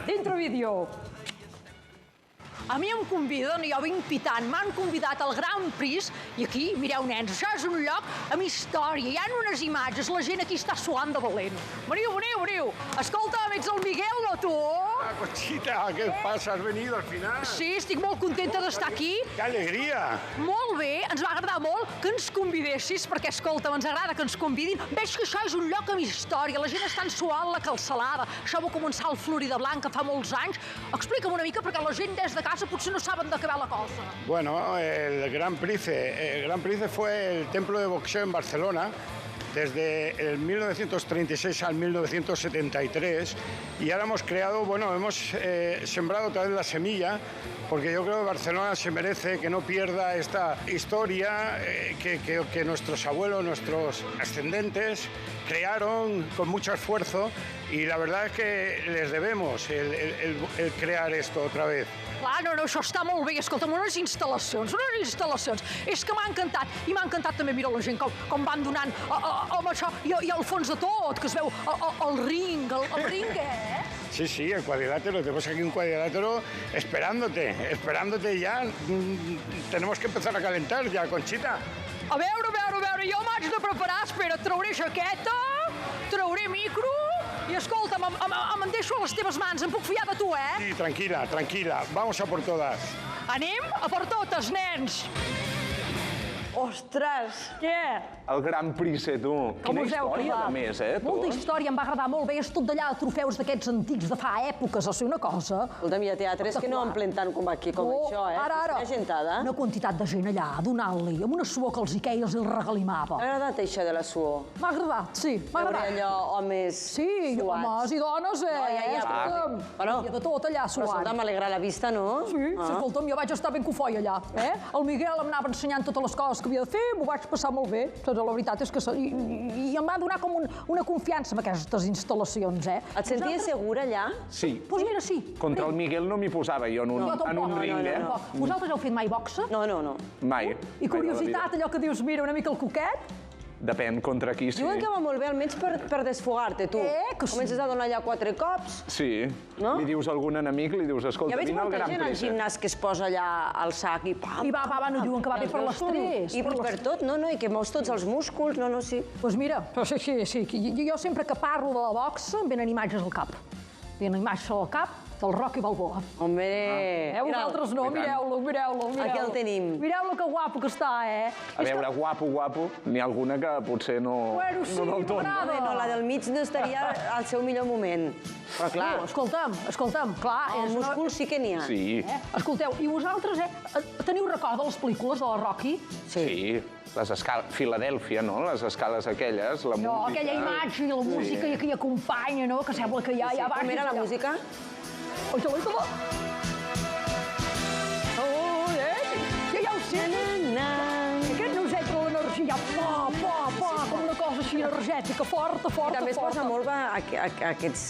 dintre vídeo. A mi em conviden, jo vinc pitant, m'han convidat al Gran Prix i aquí, mireu, nens, això és un lloc amb història, hi ha unes imatges, la gent aquí està suant de valent. Veniu, veniu, veniu. Escolta, ets el Miguel, no tu? Conchita, ¿qué pasa? ¿Has venido al final? Sí, estic molt contenta d'estar aquí. ¡Qué alegría! Molt bé, ens va agradar molt que ens convidessis, perquè, escolta, ens agrada que ens convidin. Veig que això és un lloc amb història, la gent està ensuant la calçalada. Això va començar al Florida Blanca fa molts anys. Explica'm una mica, perquè la gent des de casa potser no saben de què va la cosa. Bueno, el Gran Prix fue el templo de boxeo en Barcelona desde el 1936 al 1973 y ahora hemos creado, bueno, hemos sembrado otra vez la semilla porque yo creo que Barcelona se merece que no pierda esta historia que nuestros abuelos, nuestros ascendentes crearon con mucho esfuerzo y la verdad es que les debemos el crear esto otra vez. Clar, no, això està molt bé. Escolta'm, unes instal·lacions. És que m'ha encantat. I m'ha encantat també mirar la gent com van donant amb això i al fons de tot, que es veu el ring, Sí, el cuadrilátero. Tenemos aquí un cuadrilátero esperándote ya. Tenemos que empezar a calentar ya, Conchita. A veure, jo m'haig de preparar. Espera, trauré jaqueta, trauré micro i escolta'm, em deixo a les teves mans, em puc fiar de tu, eh? Sí, tranquila, vamos a por todas. Anem a per totes, nens. Ostres! Què? El Gran Prix, tu. Quina història, a més, tu. Molta història, em va agradar molt bé. És tot d'allà de trofeus d'aquests antics de fa èpoques, o sigui, una cosa. Escolta'm, hi ha teatres que no omplen tant com aquí, com això, eh? Ara. Gentada. Una quantitat de gent allà, donant-li, amb una suor que els hi queia i els hi regalimava. M'ha agradat això de la suor. M'ha agradat, sí, m'ha Veure agradat. allò, homes Sí, suats. homes i dones, escolta'm. Bueno, Hi ha de tot allà Però suant. escolta, m'alegra la vista, no? Sí, escolta'm, jo vaig estar ben cofoi allà, eh? El Miguel em anava ensenyant totes les coses que havia de fer, m'ho vaig passar molt bé, saps? La veritat és que... I em va donar com una confiança en aquestes instal·lacions, eh? Et senties segura allà? Sí. Doncs mira, sí. Contra el Miguel no m'hi posava jo en un ring, eh? Vosaltres heu fet mai boxa? No. Mai. I curiositat, allò que dius, mira, una mica el coquet? Depèn contra qui, sí. Diuen que va molt bé, almenys per desfogar-te, tu. Que sí. Comences a donar allà 4 cops. Sí. No? Li dius a algun enemic, li dius, escolta, Ja veig vine al molta Gran gent al Prix. gimnàs que es posa allà al sac i pam. I va, no diuen que va bé per l'estrès. I per tot, no, i que mous tots els músculs, no, sí. Doncs mira, sí. Jo sempre que parlo de la boxa em venen imatges al cap. Venen imatges al cap del Rocky Balboa. Home... Vosaltres no, mireu-lo. Aquí el tenim. Mireu-lo que guapo que està, eh? A veure, guapo, n'hi ha alguna que potser no... Bueno, sí, no del tot. m'agrada. No, la del mig no estaria al seu millor moment. Però clar, Escolta'm, clar... el múscul sí que n'hi ha. Sí. Escolteu, i vosaltres, teniu record de les pel·lícules de la Rocky? Sí. Les escales... Filadèlfia, no? Les escales aquelles, la música... No, aquella imatge i la música i aquella companya, no? Que sembla que ja va... Com era la música? Oi, ja ho sé. Aquest no us entra l'energia, com una cosa així energètica, forta. També es posa molt aquests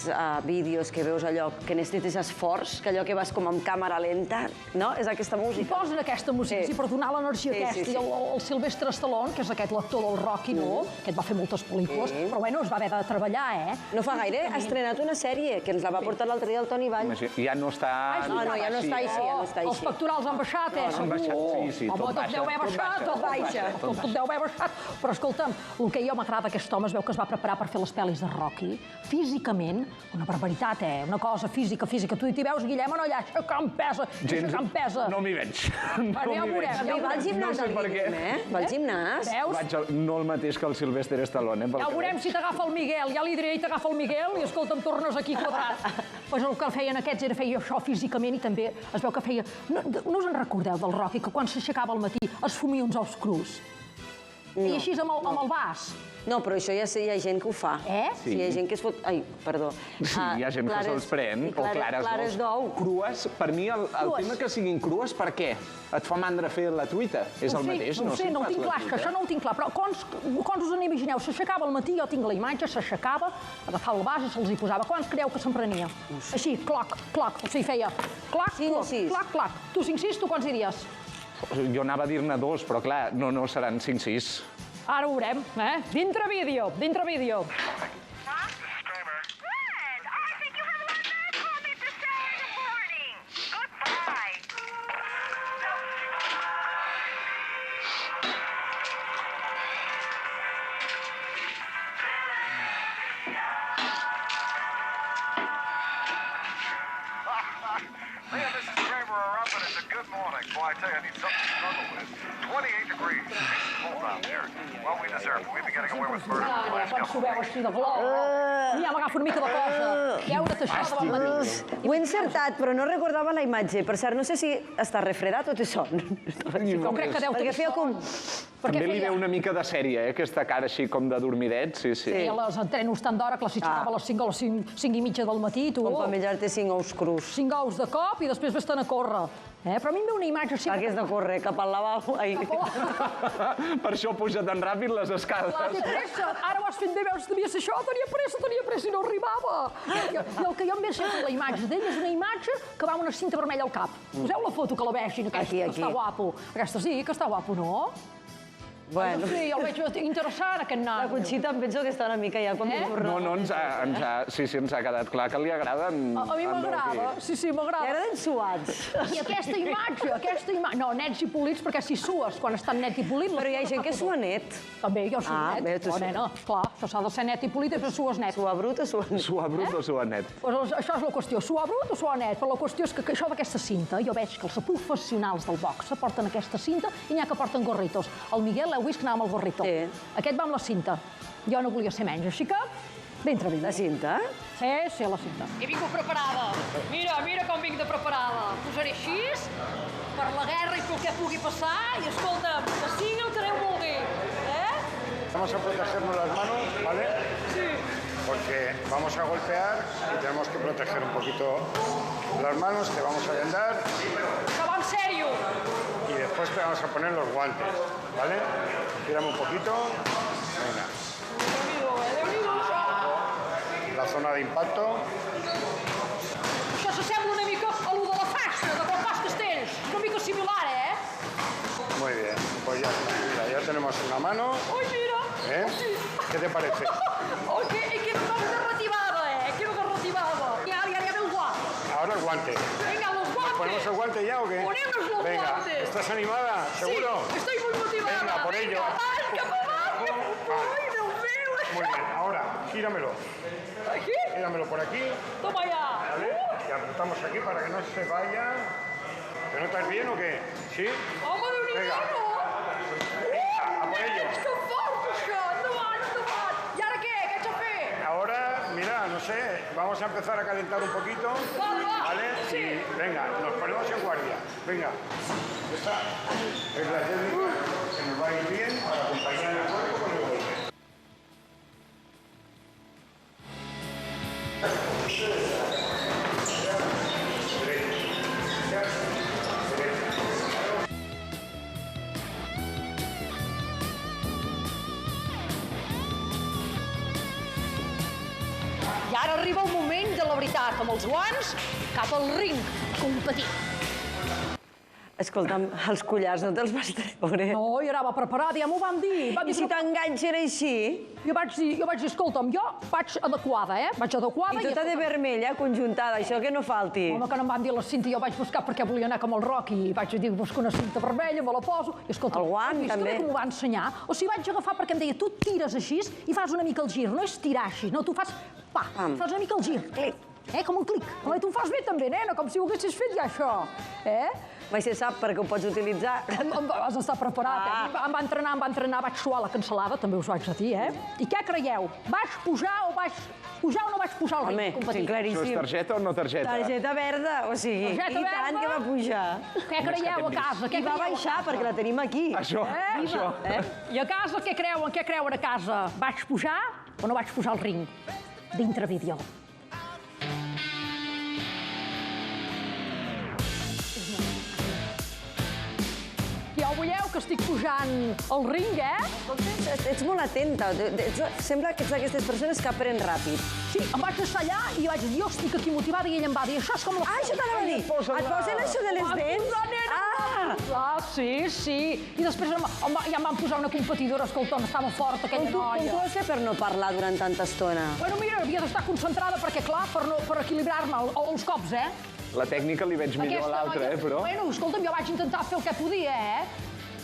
vídeos que veus allò, que necessites esforç, que allò que vas com amb càmera lenta, no? És aquesta I música. posen aquesta música, sí, per donar l'energia aquesta. sí. I el Sylvester Stallone, que és aquest l'actor del Rocky, no? Aquest va fer moltes pel·lícules, però bueno, es va haver de treballar, eh? No fa gaire, ha estrenat una sèrie que ens la va portar l'altre dia el Toni Vall. Ja no està... No, ja no està així, Els pectorals han baixat, Han baixat, sí, Home, tot deu haver baixat, tot baixa. Tot deu haver baixat. Però escolta'm, el que jo m'agrada d'aquest home es veu que es va preparar per fer les pel·lis de Rocky. Físicament, una barbaritat, una cosa física. Tu t'hi veus, Guillem, no, allà, això que em pesa. No m'hi veig. Bueno, ja ho veurem. Ja va al gimnàs, el Guillem, Va al gimnàs. Veus? No el mateix que el Sylvester Stallone, Ja ho veurem si t'agafa el Miguel. Ja li diré, t'agafa el Miguel i escolta'm, tornes aquí quadrat. Doncs el que feien aquests era fer això físicament i també es veu que feia... No us en recordeu del Rocky, que quan s'aixecava al matí es fumia uns ous crus? I així amb el vas. No, però això ja sé, hi ha gent que ho fa. Sí. Hi ha gent que es fot... Ai, perdó. Sí, hi ha gent que se'ls pren, o clares d'ou. Crues, per mi el tema que siguin crues, per què? Et fa mandra fer la truita? És el mateix, no? No ho sé, no ho tinc clar, això no ho tinc clar, però quants us en imagineu? S'aixecava al matí, jo tinc la imatge, s'aixecava, agafava el vas i se'ls hi posava. Quants creieu que se'n prenia? Així, cloc, o sigui, feia cloc, cloc. Tu 5-6, tu quants diries? Jo anava a dir-ne 2, però clar, no seran 5-6. Ara ho veurem, Dintre vídeo. Good. I think you have a lot more for me to say. I tell you, I need something to struggle with. 28 degrees. Cold down there. Well, we deserve it. We've been getting away with murder for the last Quan couple s'ho veu així de flor, ja m'agafa una mica de cosa. Hi ha una teixada del matí. Ho he encertat, però no recordava la imatge. Per cert, no sé si està refredat o té son. Jo crec que deu Perquè tenir feia com... També li veu una mica de sèrie, aquesta cara així com de dormidet, sí. Feia les entrenos tant d'hora que la s'aixecava a les 5 o les 5 i mitja del matí, tu. Com per menjar-te 5 ous crus. 5 ous de cop i després vés-te'n a córrer. Però a mi em ve una imatge així... Perquè és de córrer, cap al lavabo. Per això puja tan ràpid les Clar, escales. té pressa. Ara ho has fet bé, veus, devia ser això, tenia pressa i no arribava. I el que jo em ve sempre la imatge d'ell és una imatge que va amb una cinta vermella al cap. Poseu la foto que la vegin, aquesta, que està guapo. Aquesta sí, que està guapo, no? Bueno. Sí, el veig interessant, aquest La nano. Conxita em penso que està una mica ja quan No, ens ha quedat clar que li agraden. A mi m'agrada, sí, Li m'agrada. agraden suats. I aquesta imatge... No, nets i polits, perquè si sues quan estan net i polit... Però hi ha gent que sua net. També, jo suo net. bé, tu nena, esclar, això s'ha de ser net i polit, després sues net. Sua brut o sua net? Suar brut o suar net? Pues això és la qüestió, suar brut o suar net, però la qüestió és que això d'aquesta cinta, jo veig que els professionals del boxe porten aquesta cinta i n'hi ha que porten gorritos. El Miguel l'heu vist que anava amb el gorrito. Sí. Aquest va amb la cinta. Jo no volia ser menys, així que dintre vinc. La cinta? Sí, la cinta. He vingut preparada. Mira com vinc de preparada. Posaré així per la guerra i pel que pugui passar i escolta'm, que sigui el que Déu vulgui. Vamos a protegernos las manos, ¿vale? Sí. Porque vamos a golpear y tenemos que proteger un poquito las manos, te vamos a vendar Això va en sèrio. y después te vamos a poner los guantes, ¿vale? Tírame un poquito. Venga. Déu-n'hi-do, això. La zona de impacto. Això s'assembla una mica a lo de la faixa, de quan fas castells. Una mica similar, Muy bien, pues ya está. Mira, ya tenemos una mano. Ui, mira. ¿Eh? ¿Qué te parece? Oh, que derrativada, que derrativada. Ya ve el guante. Ahora el guante. Venga, los guantes. ¿Ponemos el guante ya o qué? Ponemos los Venga, guantes. ¿estás animada? ¿Seguro? Sí, estoy muy motivada. Venga, por ello. Ay, que me va. Ay, Dios mío. Muy bien, ahora gíramelo. Aquí. Gíramelo por aquí, Toma ya. ¿vale? Y apretamos aquí para que no se vaya. ¿Te notas bien o qué? ¿Sí? Home, Déu-n'hi-do. A por ello. Que fort, això. Endavant. I ara què? Què haig de fer? Ahora, mira, no sé, vamos a empezar a calentar un poquito, Va. ¿vale? Sí. Y venga, nos ponemos en guardia. Venga. Esta es la técnica que nos va a ir bien para acompañar el cuerpo con el golpe. I ara arriba el moment de la veritat, amb els guants cap al ring, competir. Escolta'm, els collars no te'ls vas treure? No, jo anava preparada, ja m'ho van dir. I si t'enganxen així? Jo vaig dir, escolta'm, jo vaig adequada, Vaig adequada. I tota de vermella, conjuntada, això que no falti. Home, que no em van dir la cinta, jo vaig buscar perquè volia anar com el Rocky i vaig dir, busco una cinta vermella, me la poso, i escolta, El guant, també. que m'ho va ensenyar? O sigui, vaig agafar perquè em deia, tu tires així i fas una mica el gir, no és tirar així, no, tu fas, fas una mica el gir, clic, com un clic. Home, tu ho fas bé també, nena, com si ho haguessis fet ja això, Mai se sap perquè ho pots utilitzar. Has d'estar preparat, Em va entrenar, vaig suar la cansalada, també us ho haig de dir, I què creieu? Vaig pujar o no vaig pujar al ring? Home, sí, Això és claríssim. targeta o no targeta? Targeta verda, o sigui, Targeta i tant verda. que va pujar. Què creieu a casa? I va baixar, perquè la tenim aquí. Això. I a casa, què creuen a casa? Vaig pujar o no vaig pujar al ring? Dintre vídeo. Ja ho veieu, que estic pujant al ring, Ets molt atenta. Sembla que ets d'aquestes persones que aprèn ràpid. Sí, em vaig estar allà i vaig dir, jo estic aquí motivada, i ell em va dir, això és com la... Ah, això t'anava a dir. Et posen això de les dents? Sí. I després ja em van posar una competidora, escolta, estava forta aquella Com noia. tu vas fer per no parlar durant tanta estona? Bueno, mira, havia d'estar concentrada perquè, clar, per equilibrar-me els cops, La tècnica li veig millor a l'altra, però... Bueno, escolta'm, jo vaig intentar fer el que podia,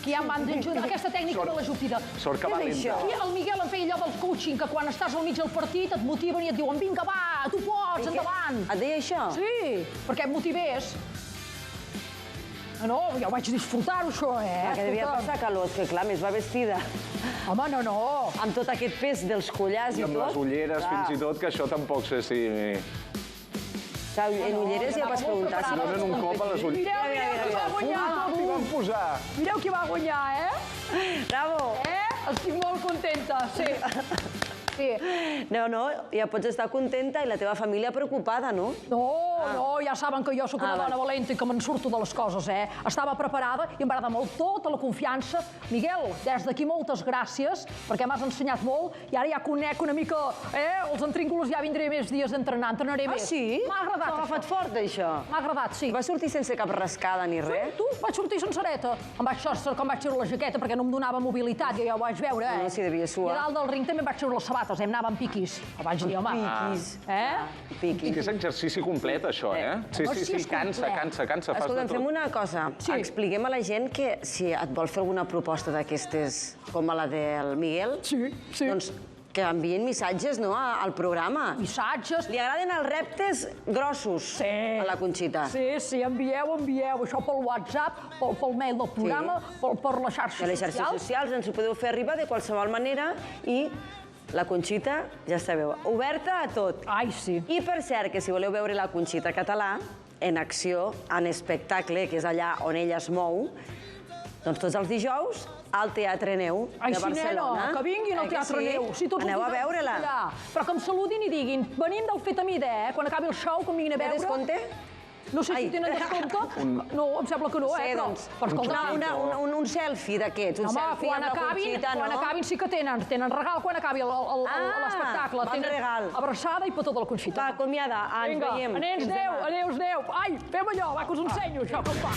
Que ja em van ajudar. Aquesta tècnica de l'ajupida. Sort que va lenta. I el Miguel em feia allò del coaching, que quan estàs al mig del partit et motiven i et diuen, vinga, va, tu pots, endavant. Et deia això? Sí, perquè em motivés. No, ja ho vaig disfrutar-ho, això, Que devia passar calor, que clar, més va vestida. Home, no. Amb tot aquest pes dels collars i tot. I amb les ulleres, fins i tot, que això tampoc sé si... En ulleres ja vas preguntar si donen un cop a les ulleres. Mireu qui va guanyar. Qui van posar? Mireu qui va guanyar, Bravo! Estic molt contenta, sí. No, ja pots estar contenta i la teva família preocupada, no? No, ja saben que jo sóc una dona valenta i que me'n surto de les coses, Estava preparada i em va agradar molt tota la confiança. Miguel, des d'aquí moltes gràcies, perquè m'has ensenyat molt i ara ja conec una mica, els entríncoles ja vindré més dies d'entrenar, entrenaré més. Ah, sí? M'ha agradat, T'ha agafat fort, això? M'ha agradat, sí. Va sortir sense cap rascada ni res? Tu, vaig sortir sencereta. Em vaig treure la jaqueta perquè no em donava mobilitat, jo ja ho vaig veure, No, si devia suar. I a dalt del ring també em vaig treure les sabates, anava amb piquis. El vaig dir, home. Piquis. És exercici complet, això, Sí, cansa. Escolta'm, fem una cosa. Expliquem a la gent que si et vol fer alguna proposta d'aquestes, com a la del Miguel, doncs que envien missatges, no?, al programa. Missatges. Li agraden els reptes grossos a la Conxita. Sí, envieu. Això pel WhatsApp, pel mail del programa, per les xarxes socials. A les xarxes socials ens ho podeu fer arribar de qualsevol manera i la Conxita, ja sabeu, oberta a tot. Ai, sí. I per cert, que si voleu veure la Conxita català, en acció, en espectacle, que és allà on ella es mou, doncs tots els dijous al Teatre Neu de Barcelona. Ai, sí, nena, que vinguin al Teatre Neu. Aneu a veure-la. Però que em saludin i diguin, venim del Fetamida, quan acabi el show, que em vinguin a veure. Té descompte? No sé si tenen descompte. No, em sembla que no, però un selfie d'aquests, un selfie amb la Conxita, no? Quan acabin sí que tenen regal quan acabi l'espectacle. bon regal. Abraçada i petó de la Conxita. Va, acomiada, ens veiem. Vinga, adéu. Ai, fem allò, va, que us ensenyo això, com fa.